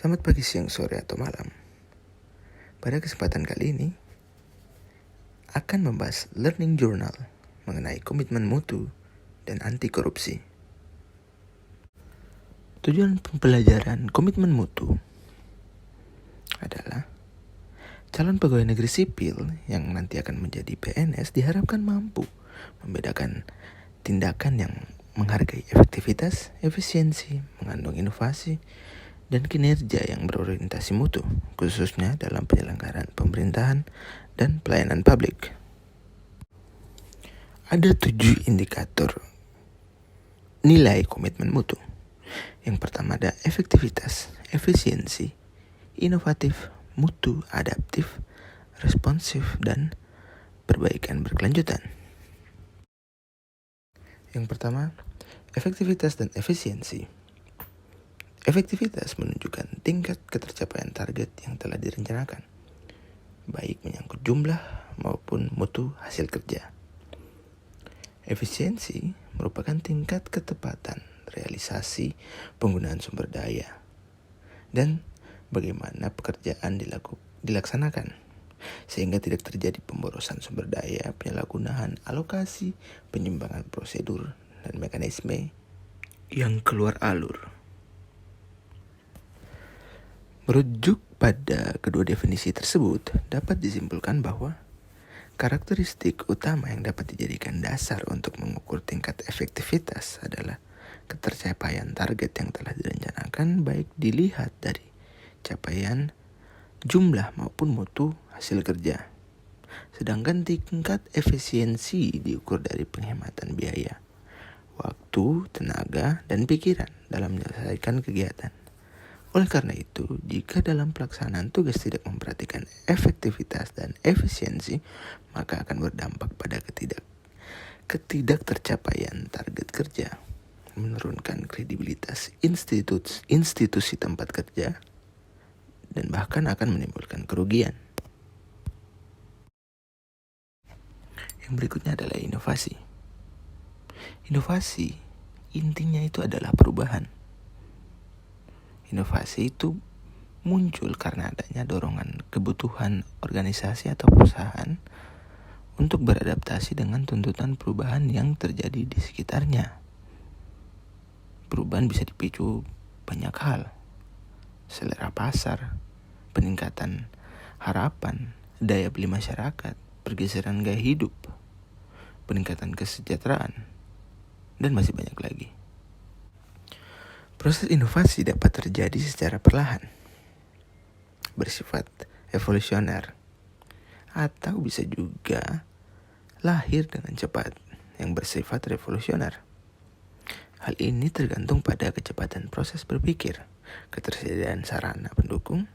Selamat pagi, siang, sore, atau malam. Pada kesempatan kali ini akan membahas Learning Journal mengenai komitmen mutu dan anti korupsi. Tujuan pembelajaran komitmen mutu adalah calon pegawai negeri sipil yang nanti akan menjadi PNS diharapkan mampu membedakan tindakan yang menghargai efektivitas, efisiensi, mengandung inovasi, dan kinerja yang berorientasi mutu, khususnya dalam penyelenggaraan pemerintahan dan pelayanan publik. Ada 7 indikator nilai komitmen mutu. Yang pertama ada efektivitas, efisiensi, inovatif, mutu, adaptif, responsif, dan perbaikan berkelanjutan. Yang pertama, efektivitas dan efisiensi. Efektivitas menunjukkan tingkat ketercapaian target yang telah direncanakan, baik menyangkut jumlah maupun mutu hasil kerja. Efisiensi merupakan tingkat ketepatan realisasi penggunaan sumber daya dan bagaimana pekerjaan dilaksanakan, sehingga tidak terjadi pemborosan sumber daya, penyalahgunaan alokasi, penyimpangan prosedur, dan mekanisme yang keluar alur. Merujuk pada kedua definisi tersebut, dapat disimpulkan bahwa karakteristik utama yang dapat dijadikan dasar untuk mengukur tingkat efektivitas adalah ketercapaian target yang telah direncanakan, baik dilihat dari capaian jumlah maupun mutu hasil kerja. Sedangkan tingkat efisiensi diukur dari penghematan biaya, waktu, tenaga, dan pikiran dalam menyelesaikan kegiatan. Oleh karena itu, jika dalam pelaksanaan tugas tidak memperhatikan efektivitas dan efisiensi, maka akan berdampak pada ketidaktercapaian target kerja, menurunkan kredibilitas institusi tempat kerja, dan bahkan akan menimbulkan kerugian. Yang berikutnya adalah inovasi. Inovasi intinya itu adalah perubahan. Inovasi itu muncul karena adanya dorongan kebutuhan organisasi atau perusahaan untuk beradaptasi dengan tuntutan perubahan yang terjadi di sekitarnya. Perubahan bisa dipicu banyak hal: selera pasar, peningkatan harapan, daya beli masyarakat, pergeseran gaya hidup, peningkatan kesejahteraan, dan masih banyak lagi. Proses inovasi dapat terjadi secara perlahan, bersifat evolusioner, atau bisa juga lahir dengan cepat yang bersifat revolusioner. Hal ini tergantung pada kecepatan proses berpikir, ketersediaan sarana pendukung,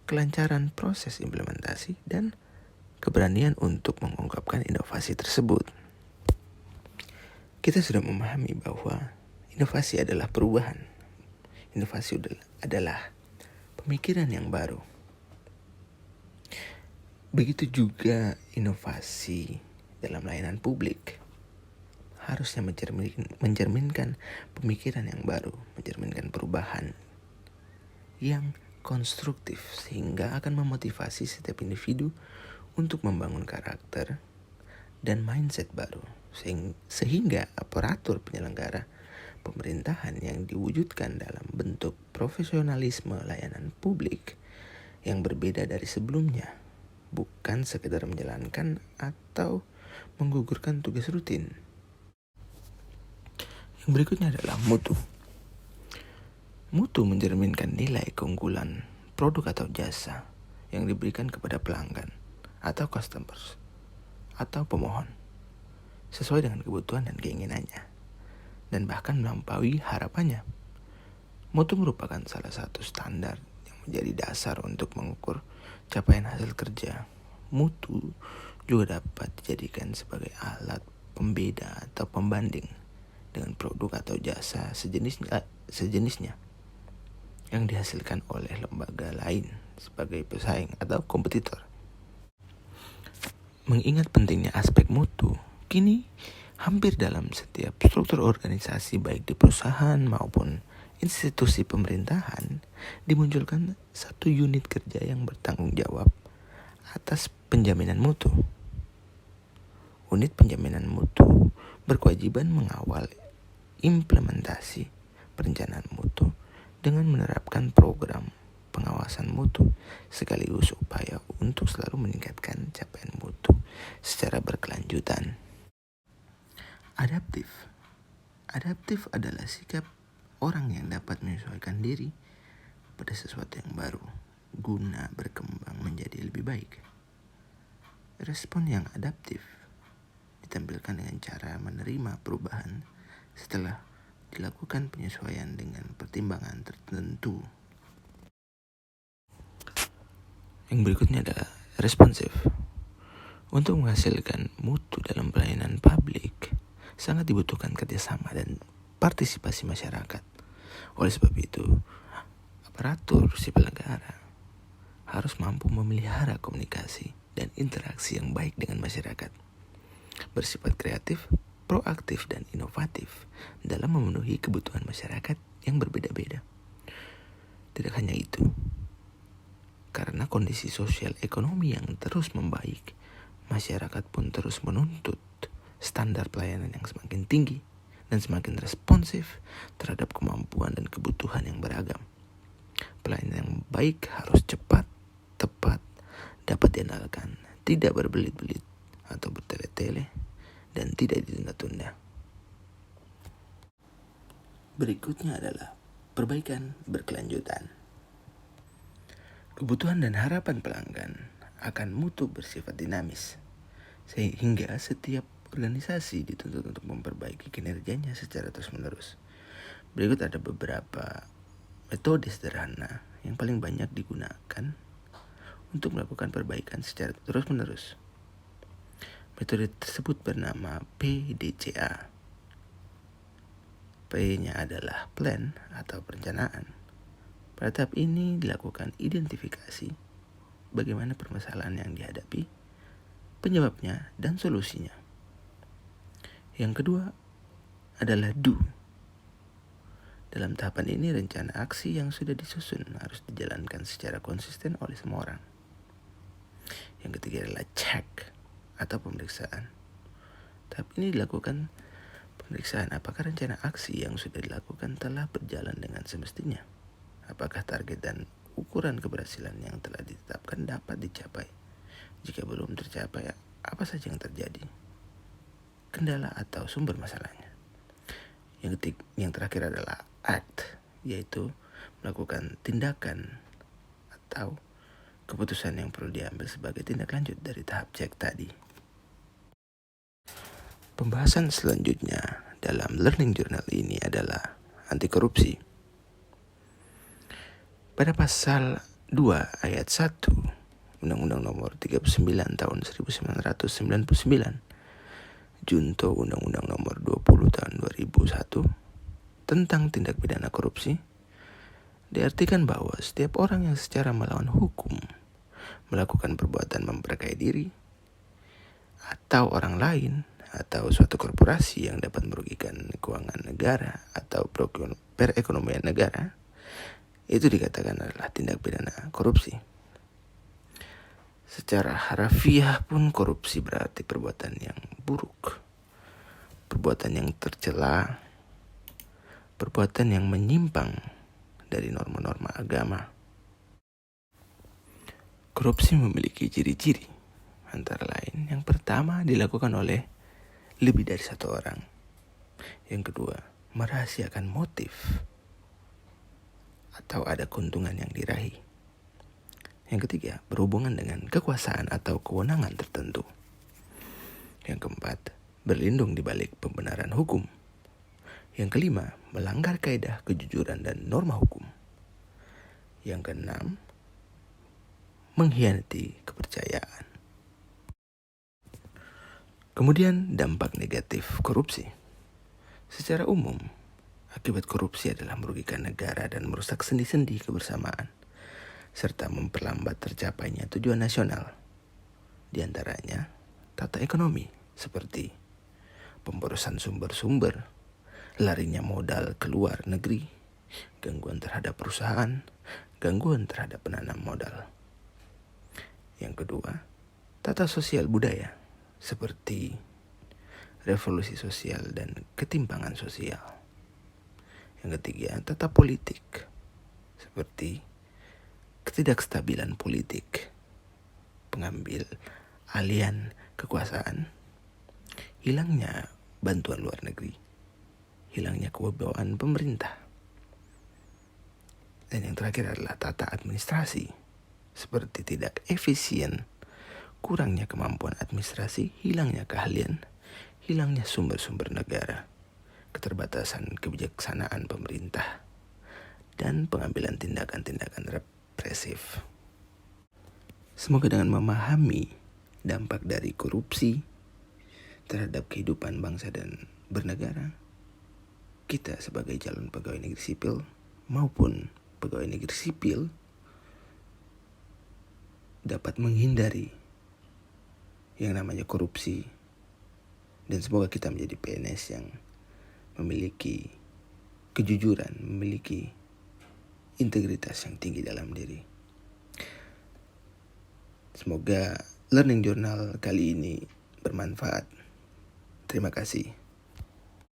kelancaran proses implementasi, dan keberanian untuk mengungkapkan inovasi tersebut. Kita sudah memahami bahwa inovasi adalah perubahan. Inovasi adalah pemikiran yang baru. Begitu juga inovasi dalam layanan publik harusnya mencerminkan pemikiran yang baru, mencerminkan perubahan yang konstruktif, sehingga akan memotivasi setiap individu untuk membangun karakter dan mindset baru, sehingga aparatur penyelenggara pemerintahan yang diwujudkan dalam bentuk profesionalisme layanan publik yang berbeda dari sebelumnya, bukan sekedar menjalankan atau menggugurkan tugas rutin. Yang berikutnya adalah mutu. Mutu mencerminkan nilai keunggulan produk atau jasa yang diberikan kepada pelanggan atau customers atau pemohon, sesuai dengan kebutuhan dan keinginannya, dan bahkan melampaui harapannya. Mutu merupakan salah satu standar yang menjadi dasar untuk mengukur capaian hasil kerja. Mutu juga dapat dijadikan sebagai alat pembeda atau pembanding dengan produk atau jasa sejenisnya yang dihasilkan oleh lembaga lain sebagai pesaing atau kompetitor. Mengingat pentingnya aspek mutu, kini hampir dalam setiap struktur organisasi baik di perusahaan maupun institusi pemerintahan dimunculkan satu unit kerja yang bertanggung jawab atas penjaminan mutu. Unit penjaminan mutu berkewajiban mengawal implementasi perencanaan mutu dengan menerapkan program pengawasan mutu sekaligus upaya untuk selalu meningkatkan capaian mutu secara berkelanjutan. Adaptif adalah sikap orang yang dapat menyesuaikan diri pada sesuatu yang baru guna berkembang menjadi lebih baik. Respon yang adaptif ditampilkan dengan cara menerima perubahan setelah dilakukan penyesuaian dengan pertimbangan tertentu. Yang berikutnya adalah responsif. Untuk menghasilkan mutu dalam pelayanan publik, sangat dibutuhkan kerjasama dan partisipasi masyarakat. Oleh sebab itu, aparatur sipil negara harus mampu memelihara komunikasi dan interaksi yang baik dengan masyarakat, bersifat kreatif, proaktif, dan inovatif dalam memenuhi kebutuhan masyarakat yang berbeda-beda. Tidak hanya itu, karena kondisi sosial ekonomi yang terus membaik, masyarakat pun terus menuntut standar pelayanan yang semakin tinggi dan semakin responsif terhadap kemampuan dan kebutuhan yang beragam. Pelayanan yang baik harus cepat, tepat, dapat diandalkan, tidak berbelit-belit atau bertele-tele, dan tidak ditunda-tunda. Berikutnya adalah perbaikan berkelanjutan. Kebutuhan dan harapan pelanggan akan mutu bersifat dinamis, sehingga setiap organisasi dituntut untuk memperbaiki kinerjanya secara terus-menerus. Berikut ada beberapa metode sederhana yang paling banyak digunakan untuk melakukan perbaikan secara terus-menerus. Metode tersebut bernama PDCA. P-nya adalah plan atau perencanaan. Pada tahap ini dilakukan identifikasi bagaimana permasalahan yang dihadapi, penyebabnya, dan solusinya. Yang kedua adalah do. Dalam tahapan ini rencana aksi yang sudah disusun harus dijalankan secara konsisten oleh semua orang. Yang ketiga adalah check atau pemeriksaan. Tahap ini dilakukan pemeriksaan apakah rencana aksi yang sudah dilakukan telah berjalan dengan semestinya. Apakah target dan ukuran keberhasilan yang telah ditetapkan dapat dicapai. Jika belum tercapai, apa saja yang terjadi, kendala atau sumber masalahnya. Yang terakhir adalah act, yaitu melakukan tindakan atau keputusan yang perlu diambil sebagai tindak lanjut dari tahap cek tadi. Pembahasan selanjutnya dalam learning journal ini adalah anti korupsi. Pada pasal 2 ayat 1 Undang-Undang Nomor 39 tahun 1999, Junto Undang-Undang Nomor 20 tahun 2001 tentang tindak pidana korupsi, diartikan bahwa setiap orang yang secara melawan hukum melakukan perbuatan memperkaya diri atau orang lain atau suatu korporasi yang dapat merugikan keuangan negara atau perekonomian negara, itu dikatakan adalah tindak pidana korupsi. Secara harafiah pun korupsi berarti perbuatan yang buruk, perbuatan yang tercela, perbuatan yang menyimpang dari norma-norma agama. Korupsi memiliki ciri-ciri, antara lain yang pertama dilakukan oleh lebih dari satu orang. Yang kedua, merahasiakan motif atau ada keuntungan yang diraih. Yang ketiga, berhubungan dengan kekuasaan atau kewenangan tertentu. Yang keempat, berlindung di balik pembenaran hukum. Yang kelima, melanggar kaidah kejujuran dan norma hukum. Yang keenam, mengkhianati kepercayaan. Kemudian dampak negatif korupsi. Secara umum, akibat korupsi adalah merugikan negara dan merusak sendi-sendi kebersamaan, serta memperlambat tercapainya tujuan nasional. Di antaranya, tata ekonomi seperti pemborosan sumber-sumber, larinya modal ke luar negeri, gangguan terhadap perusahaan, gangguan terhadap penanam modal. Yang kedua, tata sosial budaya seperti revolusi sosial dan ketimpangan sosial. Yang ketiga, tata politik seperti ketidakstabilan politik, pengambil alian kekuasaan, hilangnya bantuan luar negeri, hilangnya kewibawaan pemerintah. Dan yang terakhir adalah tata administrasi, seperti tidak efisien, kurangnya kemampuan administrasi, hilangnya keahlian, hilangnya sumber-sumber negara, keterbatasan kebijaksanaan pemerintah, dan pengambilan tindakan-tindakan represif. Semoga dengan memahami dampak dari korupsi terhadap kehidupan bangsa dan bernegara, kita sebagai calon pegawai negeri sipil maupun pegawai negeri sipil dapat menghindari yang namanya korupsi, dan semoga kita menjadi PNS yang memiliki kejujuran, memiliki integritas yang tinggi dalam diri. Semoga Learning Journal kali ini bermanfaat. Terima kasih.